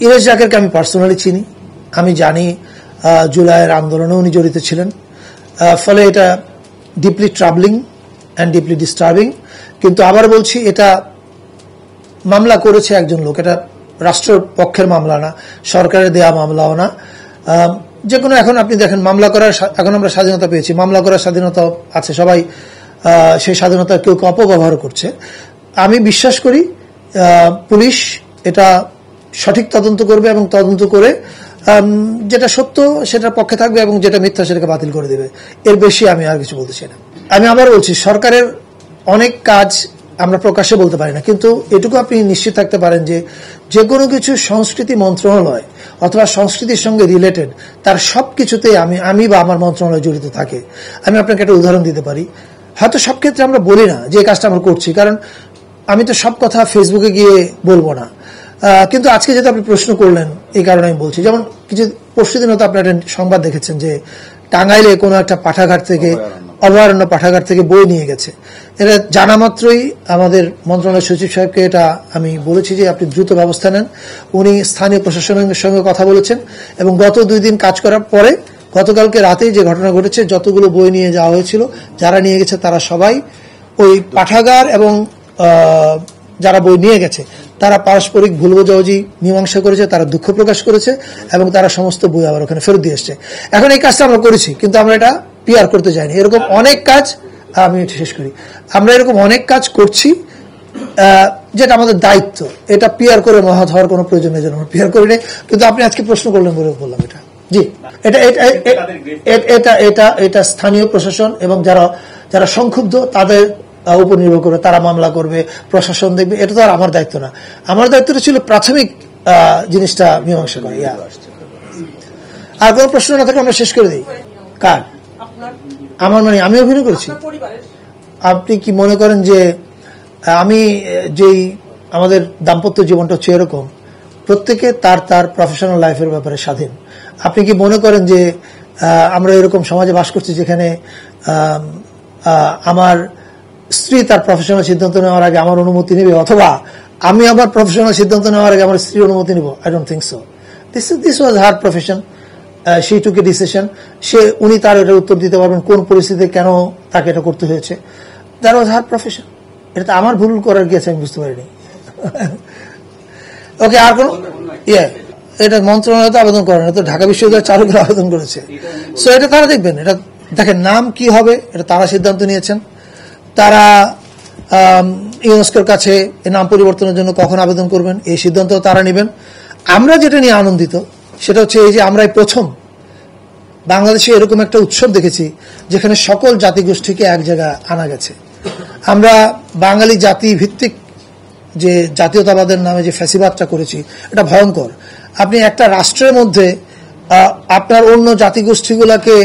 ইরেশ জাকেরকে আমি পার্সোনালি চিনি, আমি জানি জুলাইয়ের আন্দোলনে উনি জড়িত ছিলেন, ফলে এটা ডিপলি ট্রাবলিং অ্যান্ড ডিপলি ডিস্টার্বিং। কিন্তু আবার বলছি, এটা মামলা করেছে একজন লোক, এটা রাষ্ট্রের পক্ষের মামলা না, সরকারের দেয়া মামলাও না। যে কোনো এখন আপনি দেখেন মামলা করার, এখন আমরা স্বাধীনতা পেয়েছি, মামলা করার স্বাধীনতা আছে, সবাই সেই স্বাধীনতা কেউ কেউ অপব্যবহার করছে। আমি বিশ্বাস করি পুলিশ এটা সঠিক তদন্ত করবে এবং তদন্ত করে যেটা সত্য সেটার পক্ষে থাকবে এবং যেটা মিথ্যা সেটাকে বাতিল করে দেবে। এর বেশি আমি আর কিছু বলতে চাই না। আমি আবার বলছি, সরকারের অনেক কাজ আমরা প্রকাশ্যে বলতে পারি না, কিন্তু এটুকু আপনি নিশ্চিত থাকতে পারেন যে যে কোনো কিছু সংস্কৃতি মন্ত্রণালয় অথবা সংস্কৃতির সঙ্গে রিলেটেড তার সবকিছুতেই আমি বা আমার মন্ত্রণালয় জড়িত থাকে। আমি আপনাকে একটা উদাহরণ দিতে পারি, হয়তো সব ক্ষেত্রে আমরা বলি না যে কাজটা আমরা করছি, কারণ আমি তো সব কথা ফেসবুকে গিয়ে বলবো না, কিন্তু আজকে যেটা আপনি প্রশ্ন করলেন এই কারণে আমি বলছি। যেমন কিছু পরশুদিন হয়তো আপনার একটা সংবাদ দেখেছেন যে টাঙ্গাইলে কোনো একটা পাঠাগার থেকে, অভয়ারণ্য পাঠাগার থেকে বই নিয়ে গেছে। এটা জানা মাত্রই আমাদের মন্ত্রণালয় সচিব সাহেবকে এটা আমি বলেছি যে আপনি দ্রুত ব্যবস্থা নেন। উনি স্থানীয় প্রশাসনের সঙ্গে কথা বলেছেন এবং গত 2 দিন কাজ করার পরে গতকালকে রাতেই যে ঘটনা ঘটেছে, যতগুলো বই নিয়ে যাওয়া হয়েছিল, যারা নিয়ে গেছে তারা সবাই ওই পাঠাগার এবং যারা বই নিয়ে গেছে তারা পারস্পরিক ভুল বোঝাবুঝি মীমাংসা করেছে, তারা দুঃখ প্রকাশ করেছে এবং তারা সমস্ত বই আবার ওখানে ফেরত দিয়ে এসছে। এখন এই কাজটা আমরা করেছি, কিন্তু আমরা এটা পিআর করতে যাইনি। এরকম অনেক কাজ, আমি শেষ করি, আমরা এরকম অনেক কাজ করছি যেটা আমাদের দায়িত্ব। এটা পিআর করে মহৎ হওয়ার কোনো প্রয়োজন নেই, যেন পিআর করি নেই। কিন্তু আপনি আজকে প্রশ্ন করলেন বলে বললাম এটা। জি, এটা স্থানীয় প্রশাসন এবং যারা সংক্ষুব্ধ তাদের উপর নির্ভর করে তারা মামলা করবে, প্রশাসন দেখবে। এটা তো আর আমার দায়িত্ব না। আমার দায়িত্বটা ছিল প্রাথমিক জিনিসটা মীমাংসা করা। আর কোনো প্রশ্ন না থাকলে আমরা শেষ করে দিই। কার? আমার, মানে আমি অভিনয় করেছি। আপনি কি মনে করেন যে আমি যেই আমাদের দাম্পত্য জীবনটা হচ্ছে এরকম, প্রত্যেকে তার তার প্রফেশনাল লাইফের ব্যাপারে স্বাধীন। আপনি কি মনে করেন যে আমরা এরকম সমাজে বাস করছি যেখানে আমার স্ত্রী তার প্রফেশনাল সিদ্ধান্ত নেওয়ার আগে আমার অনুমতি নেবে, অথবা আমি আমার প্রফেশনাল সিদ্ধান্ত নেওয়ার আগে আমার স্ত্রীর অনুমতি নেব? I don't think so. This was her profession, she took a decision. উনি তার এটা উত্তর দিতে পারবেন কোন পরিস্থিতিতে কেন তাকে এটা করতে হয়েছে। That was her profession. এটা তো আমার ভুল করার গিয়েছে, আমি বুঝতে পারিনি। ওকে, আর কোন এটা মন্ত্রণালয় তো আবেদন করে না, তো ঢাকা বিশ্ববিদ্যালয় চালকরা আবেদন করেছে। সো এটা তারা দেখবেন, এটা দেখেন নাম কি হবে এটা তারা সিদ্ধান্ত নিয়েছেন। তারা ইউনেস্কোর কাছে এই নাম পরিবর্তনের জন্য কখন আবেদন করবেন এই সিদ্ধান্ত তারা নেবেন। আমরা যেটা নিয়ে আনন্দিত সেটা হচ্ছে এই যে আমরা প্রথম বাংলাদেশে এরকম একটা উৎসব দেখেছি যেখানে সকল জাতিগোষ্ঠীকে এক জায়গায় আনা গেছে। আমরা বাঙালি জাতি ভিত্তিক যে জাতীয়তাবাদের নামে যে ফ্যাসিবাদটা করেছি এটা ভয়ঙ্কর। আপনি একটা রাষ্ট্রের মধ্যে আপনার অন্য জাতিগোষ্ঠীগুলোকে